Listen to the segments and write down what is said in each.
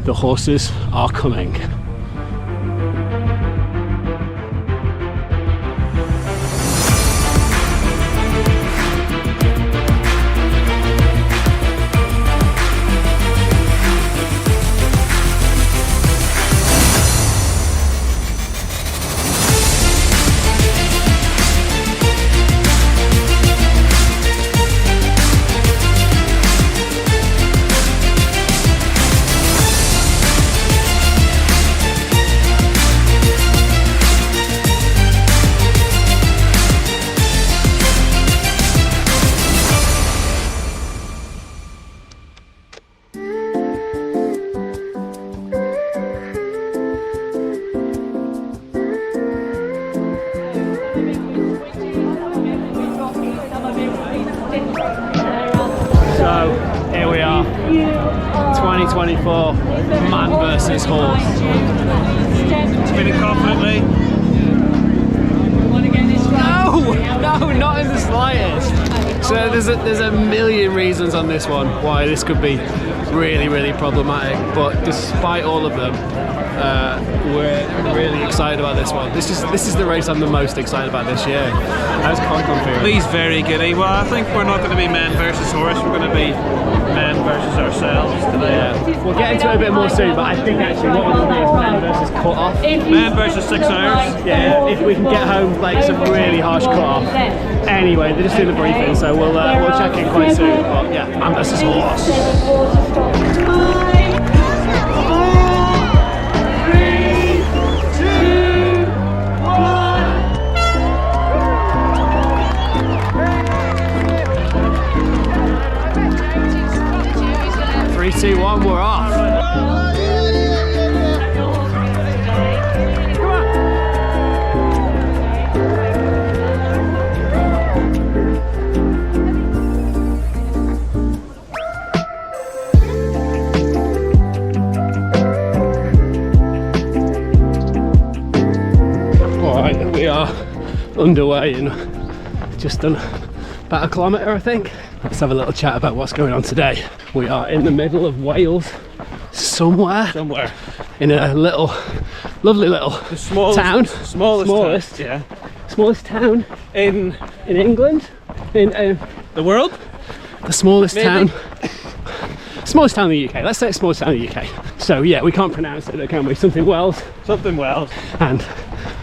The horses are coming. So here we are, 2024 man versus horse. Spinning confidently. No, not in the slightest. So there's a million reasons on this one why this could be really problematic, but despite all of them, we're really excited about this one. This is the race I'm the most excited about this year. How's Con feeling? He's very giddy. Well, I think we're not going to be men versus horse. We're going to be men versus ourselves today. Yeah. We'll get into it a bit more soon, but I think actually what we're going to do is men versus cut off. Men versus 6 hours. Yeah, if we can get home like some really harsh cut off. Anyway, they're just doing the briefing, so we'll check in quite soon. But yeah, man versus horse. 3, 2, 1, we're off. Alright, we are underway and just done about a kilometre, I think. Let's have a little chat about what's going on today. We are in the middle of Wales, somewhere in a little, lovely little town. Smallest town, yeah. Smallest town in England, in the world. The smallest Maybe. town. Smallest town in the UK. Let's say it's smallest town in the UK. So yeah, we can't pronounce it, can we? Something Wells. Something Wells. And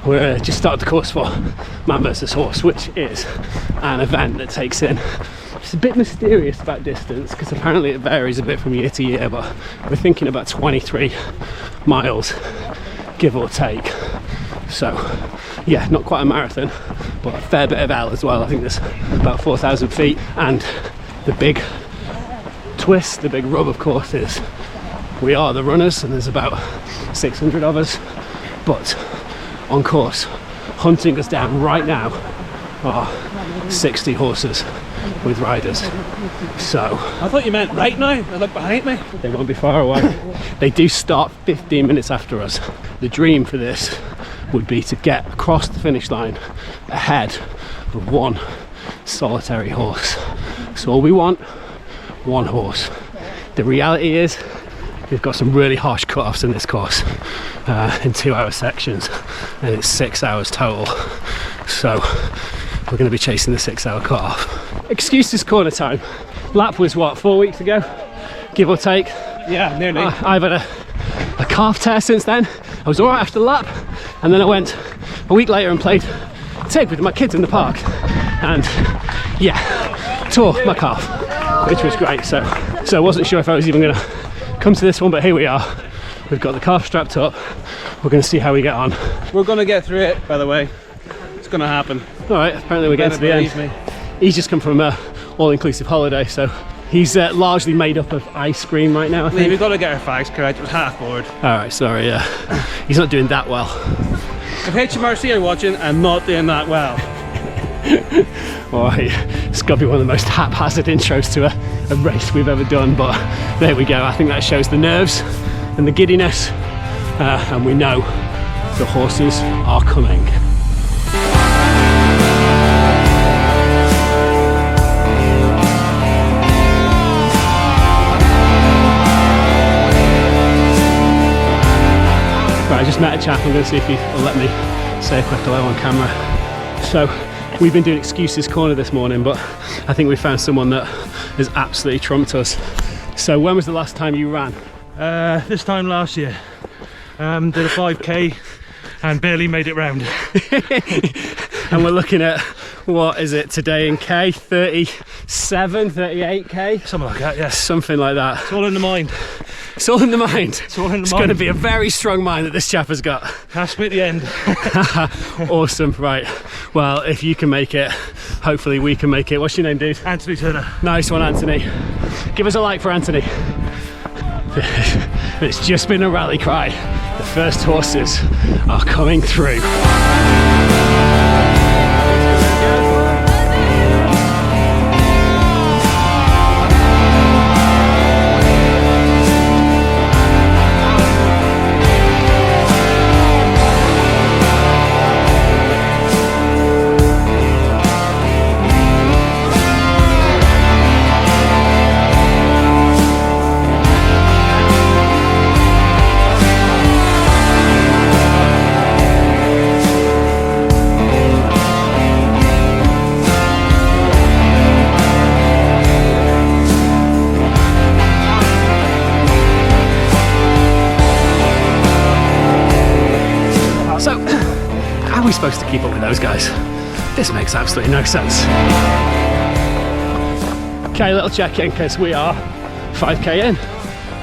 we're just started the course for man versus horse, which is an event that takes in. It's a bit mysterious about distance because apparently it varies a bit from year to year, but we're thinking about 23 miles, give or take. So yeah, not quite a marathon, but a fair bit of L as well. I think there's about 4,000 feet, and the big twist, the big rub of course is we are the runners and there's about 600 of us, but on course hunting us down right now are 60 horses with riders. So I thought you meant right now. They look behind me. They won't be far away. They do start 15 minutes after us. The dream for this would be to get across the finish line ahead of one solitary horse. So all we want, one horse. The reality is we've got some really harsh cut-offs in this course in 2-hour sections, and it's 6 hours total. So we're going to be chasing the 6-hour cut-off. Excuses corner time. Lap was what, 4 weeks ago, give or take? Yeah, nearly. I've had a calf tear since then. I was alright after the lap, and then I went a week later and played tag with my kids in the park, and yeah, tore my calf, which was great. So I wasn't sure if I was even going to come to this one, but here we are. We've got the calf strapped up. We're going to see how we get on. We're going to get through it, by the way. It's going to happen. Alright, apparently we're getting to the end. Me. He's just come from a all-inclusive holiday, so he's largely made up of ice cream right now, I think. We've got to get our facts correct. It was half board. Alright, sorry, yeah. He's not doing that well. If HMRC are watching, I'm not doing that well. Alright, it's got to be one of the most haphazard intros to a race we've ever done, but there we go. I think that shows the nerves and the giddiness, and we know the horses are coming. I just met a chap. I'm going to see if he will let me say a quick hello on camera. So we've been doing Excuses Corner this morning, but I think we found someone that has absolutely trumped us. So when was the last time you ran? This time last year. Did a 5k and barely made it round. And we're looking at, what is it today in K? 37, 38k? Something like that, yes. Something like that. It's all in the mind. It's all in the mind. It's all in the It's mind. going to be a very strong mind that this chap has got. Ask me at the end. Awesome, right. Well, if you can make it, hopefully we can make it. What's your name, dude? Anthony Turner. Nice one, Anthony. Give us a like for Anthony. It's just been a rally cry. The first horses are coming through. How are we supposed to keep up with those guys? This makes absolutely no sense. Okay, little check-in because we are 5k in.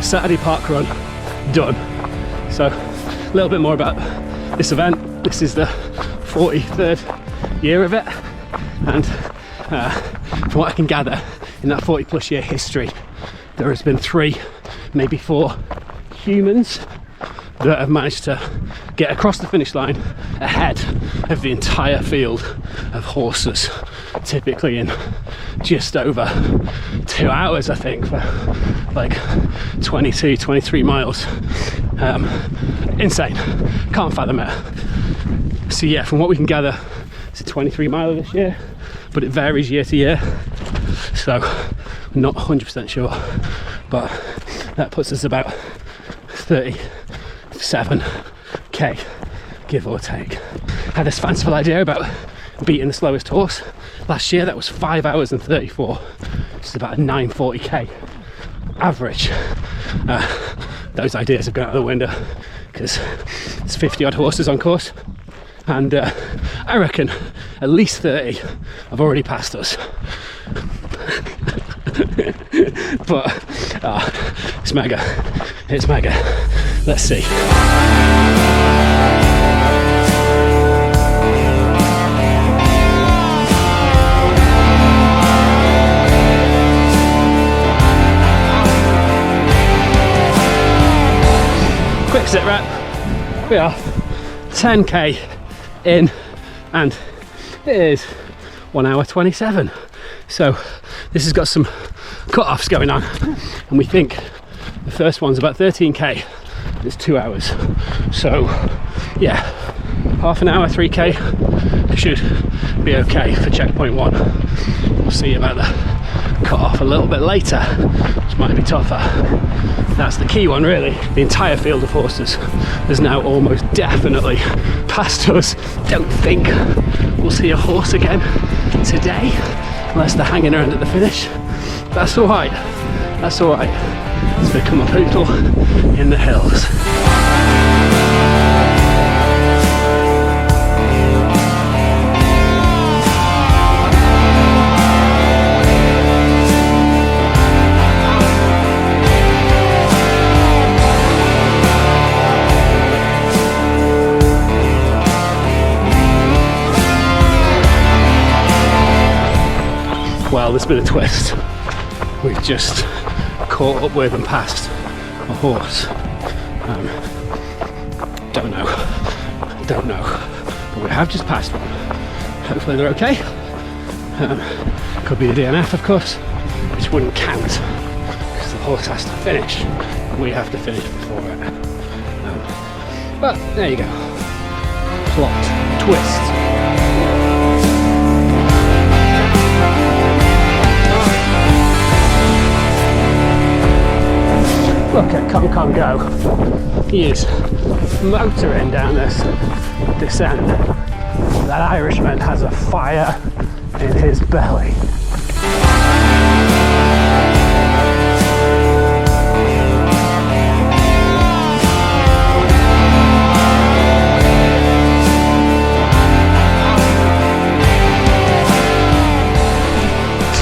Saturday park run done. So a little bit more about this event. This is the 43rd year of it, and from what I can gather in that 40 plus year history, there has been 3, maybe 4 humans that have managed to get across the finish line ahead of the entire field of horses, typically in just over 2 hours, I think, for like 22, 23 miles. Insane, can't fathom it. So yeah, from what we can gather, it's a 23 miler this year, but it varies year to year, so I'm not 100% sure, but that puts us about 37k, give or take. Had this fanciful idea about beating the slowest horse. Last year that was 5 hours and 34, which is about a 940k average. Those ideas have gone out the window because there's 50 odd horses on course, and I reckon at least 30 have already passed us. But it's mega, it's mega. Let's see. Quick sit rep. We are 10k in, and it is 1 hour 27. So this has got some cut-offs going on, and we think the first one's about 13k. It's 2 hours. So yeah, half an hour, 3k should be okay for checkpoint 1. We'll see about the cut-off a little bit later, which might be tougher. That's the key one, really. The entire field of horses is now almost definitely past us. Don't think we'll see a horse again today, unless they're hanging around at the finish. That's all right. That's all right. It's become a poodle in the hills. Well, there's been a twist. We've just caught up with and passed a horse. Don't know, but we have just passed one. Hopefully they're okay. Could be a DNF, of course, which wouldn't count because the horse has to finish. We have to finish before it. But there you go. Plot twist. Look at Come Go. He is motoring down this descent. That Irishman has a fire in his belly.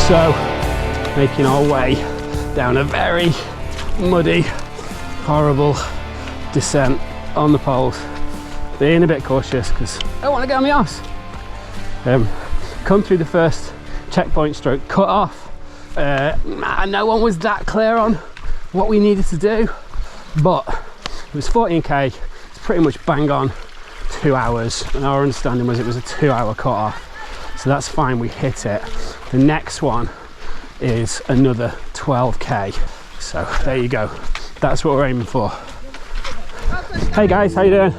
So, making our way down a very muddy, horrible descent on the poles. Being a bit cautious because I don't want to get on my arse. Come through the first checkpoint stroke cut off. No one was that clear on what we needed to do, but it was 14k. It's pretty much bang on 2 hours, and our understanding was it was a 2-hour cut off, so that's fine. We hit it. The next one is another 12k, so there you go. That's what we're aiming for. Hey guys, how you doing?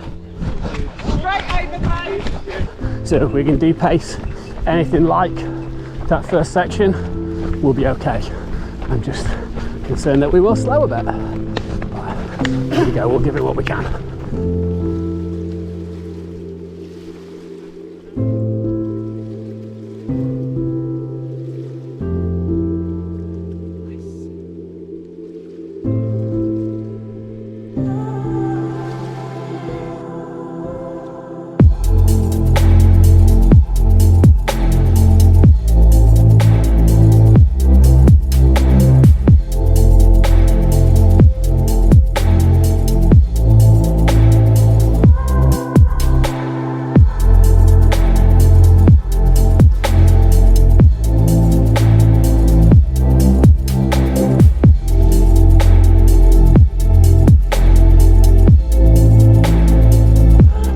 So if we can do-pace anything like that first section, we'll be okay. I'm just concerned that we will slow a bit. But here we go, we'll give it what we can.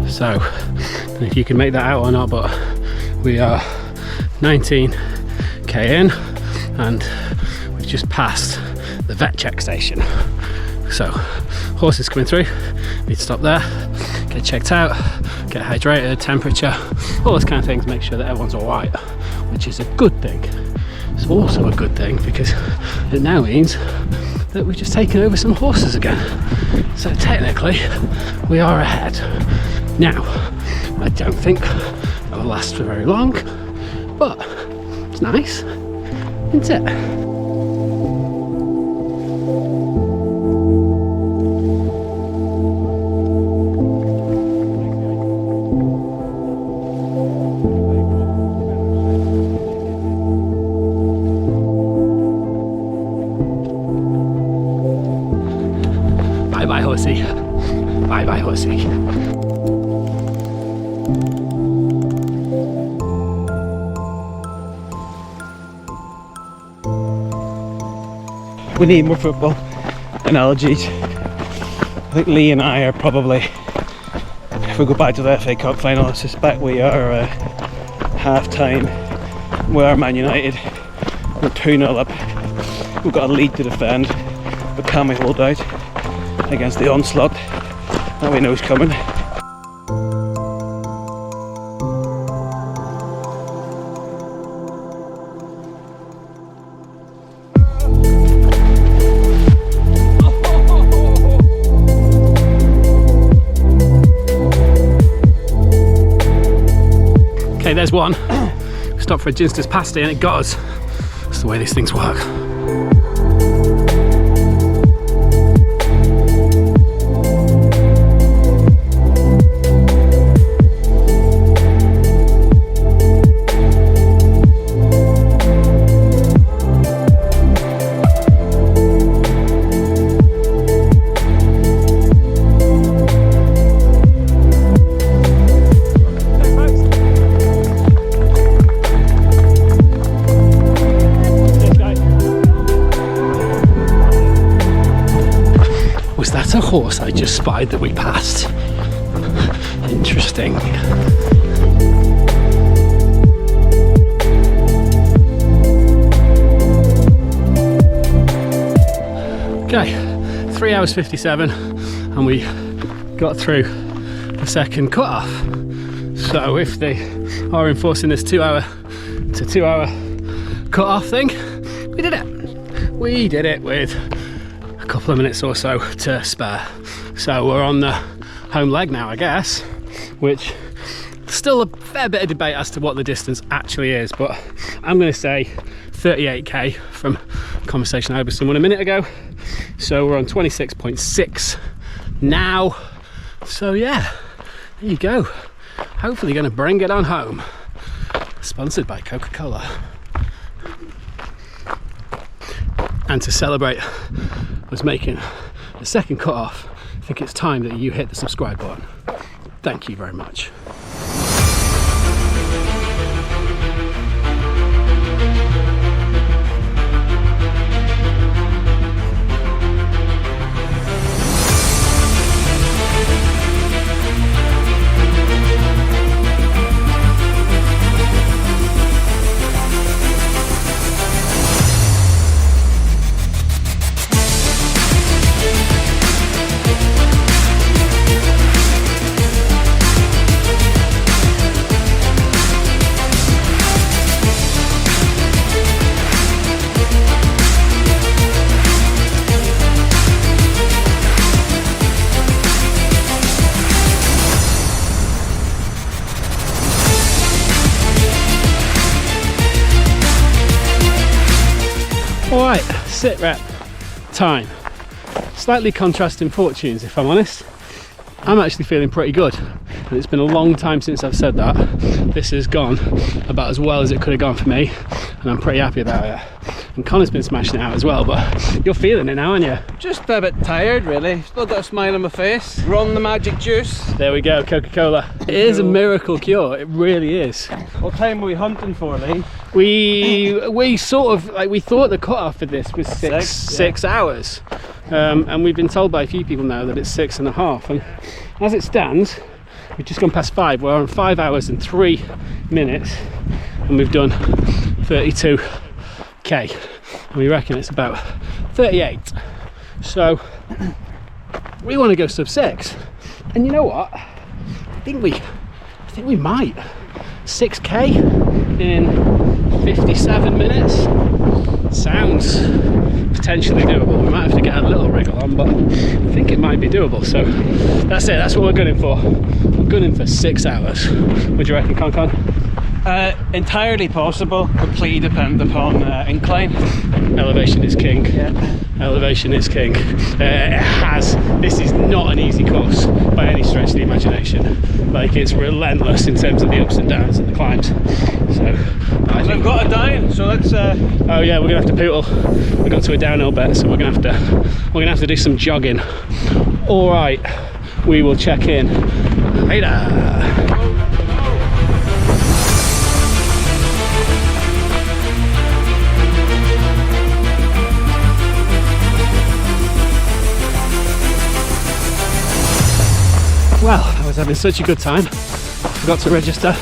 So, I don't know if you can make that out or not, but we are 19k in and we've just passed the vet check station. So, horses coming through, need to stop there, get checked out, get hydrated, temperature, all those kind of things, make sure that everyone's alright, which is a good thing. It's also a good thing because it now means that we've just taken over some horses again. So technically, we are ahead. Now, I don't think it will last for very long, but it's nice, isn't it? Bye-bye, horsey. Bye-bye, horsey. We need more football analogies. I think Lee and I are probably, if we go back to the FA Cup final, I suspect we are half time. We are Man United. We're 2-0 up. We've got a lead to defend, but can we hold out against the onslaught that we know is coming? Okay, there's one. Stopped for a Ginster's pasty and it got us. That's the way these things work. A horse I just spied that we passed. Interesting. Okay, 3 hours 57 and we got through the second cut-off. So if they are enforcing this 2 hour to 2 hour cut-off thing, we did it. We did it with a couple of minutes or so to spare. So we're on the home leg now, I guess, which still a fair bit of debate as to what the distance actually is, but I'm going to say 38k from a conversation I had with someone a minute ago. So we're on 26.6 now. So yeah, there you go. Hopefully going to bring it on home. Sponsored by Coca-Cola. And to celebrate us making the second cut off, I think it's time that you hit the subscribe button. Thank you very much. Alright, sit rep time. Slightly contrasting fortunes, if I'm honest. I'm actually feeling pretty good, and it's been a long time since I've said that. This has gone about as well as it could have gone for me, and I'm pretty happy about it. And Connor's been smashing it out as well, but you're feeling it now, aren't you? Just a bit tired, really. Still got a smile on my face. Run the magic juice. There we go, Coca-Cola. It is a miracle cure, it really is. What time were we hunting for, Lee? We sort of, like, we thought the cut-off for this was six hours. And we've been told by a few people now that it's 6.5. And as it stands, we've just gone past 5. We're on 5 hours and 3 minutes, and we've done 32k. And we reckon it's about 38. So we want to go sub 6. And you know what? I think we might. 6k in 57 minutes sounds potentially doable. We might have to get a little wriggle on, but I think it might be doable. So that's it, that's what we're gunning for. We're gunning for 6 hours. What do you reckon, Con? Entirely possible, completely dependent upon incline. Elevation is king. Yeah. Elevation is king. This is not an easy course by any stretch of the imagination. Like, it's relentless in terms of the ups and downs and the climbs. So I've got a down, so let's oh yeah, we're gonna have to poodle. We got to a downhill bit, so we're gonna have to do some jogging. All right, we will check in later. Well, I was having such a good time. Forgot to register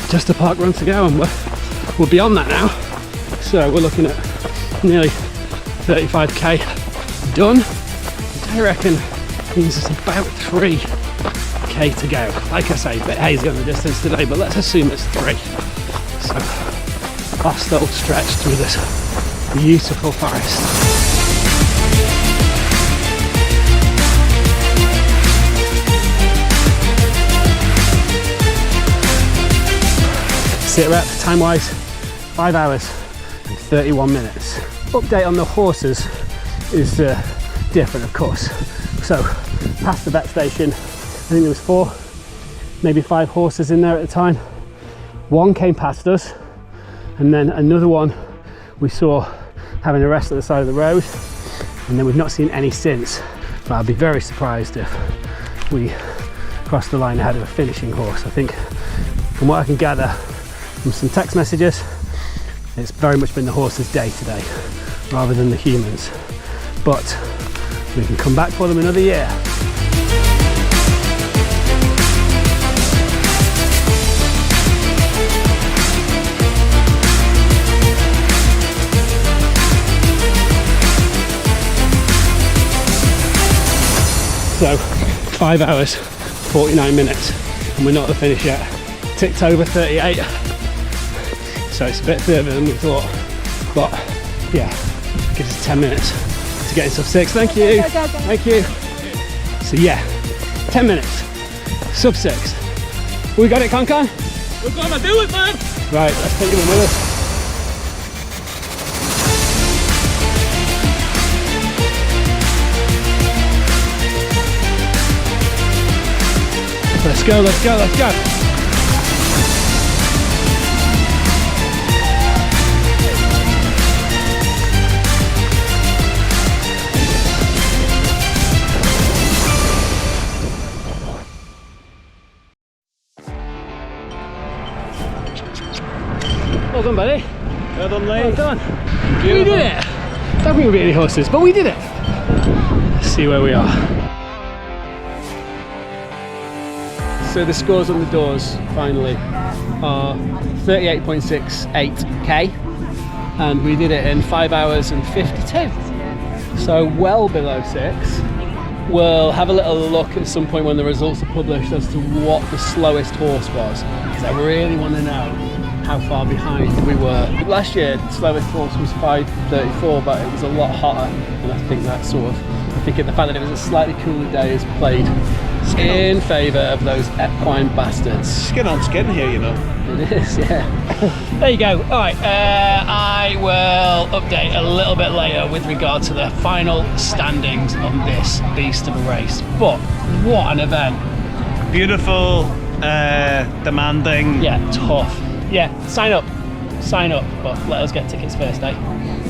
just a park run to go, and we're beyond that now. So we're looking at nearly 35k done. I reckon means it's about 3k to go. Like I say, a bit hazy on the distance today, but let's assume it's 3. So last little stretch through this beautiful forest. Sit rep, time wise, 5 hours and 31 minutes. Update on the horses is different, of course. So, past the vet station, I think there was 4, maybe 5 horses in there at the time. One came past us, and then another one we saw having a rest at the side of the road, and then we've not seen any since. But I'd be very surprised if we crossed the line ahead of a finishing horse. I think, from what I can gather from some text messages, it's very much been the horse's day today rather than the humans, but we can come back for them another year. So 5 hours 49 minutes and we're not at the finish yet. Ticked over 38, so it's a bit further than we thought, but yeah, gives us 10 minutes to get into sub 6. Thank you. Thank you. So yeah, 10 minutes, Sub 6. We got it, Con? We're gonna do it, man! Right, let's take him in with us. Let's go, let's go, let's go. Well done, buddy. Well done, Lee. Well done. We did it. Don't think we'll be any horses, but we did it. Let's see where we are. So the scores on the doors finally are 38.68k, and we did it in 5 hours and 52. So well below 6. We'll have a little look at some point when the results are published as to what the slowest horse was, because I really want to know how far behind we were. Last year, the slowest horse was 5:34, but it was a lot hotter, and I think that sort of, I think the fact that it was a slightly cooler day has played in favour of those equine bastards. Skin on skin here, you know. It is, yeah. There you go. All right, I will update a little bit later with regard to the final standings on this beast of a race. But what an event. Beautiful, demanding. Yeah, tough. Yeah, sign up, but let us get tickets first, eh?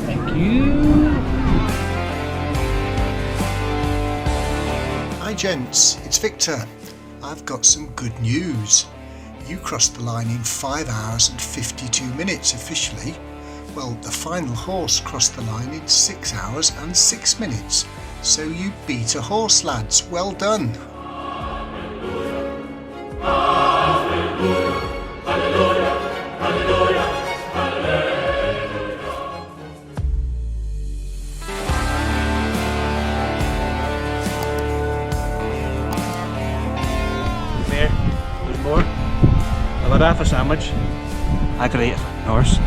Thank you. Hi gents, it's Victor. I've got some good news. You crossed the line in 5 hours and 52 minutes officially. Well, the final horse crossed the line in 6 hours and 6 minutes. So you beat a horse, lads. Well done. There's more. I've had half a sandwich. I could eat a horse.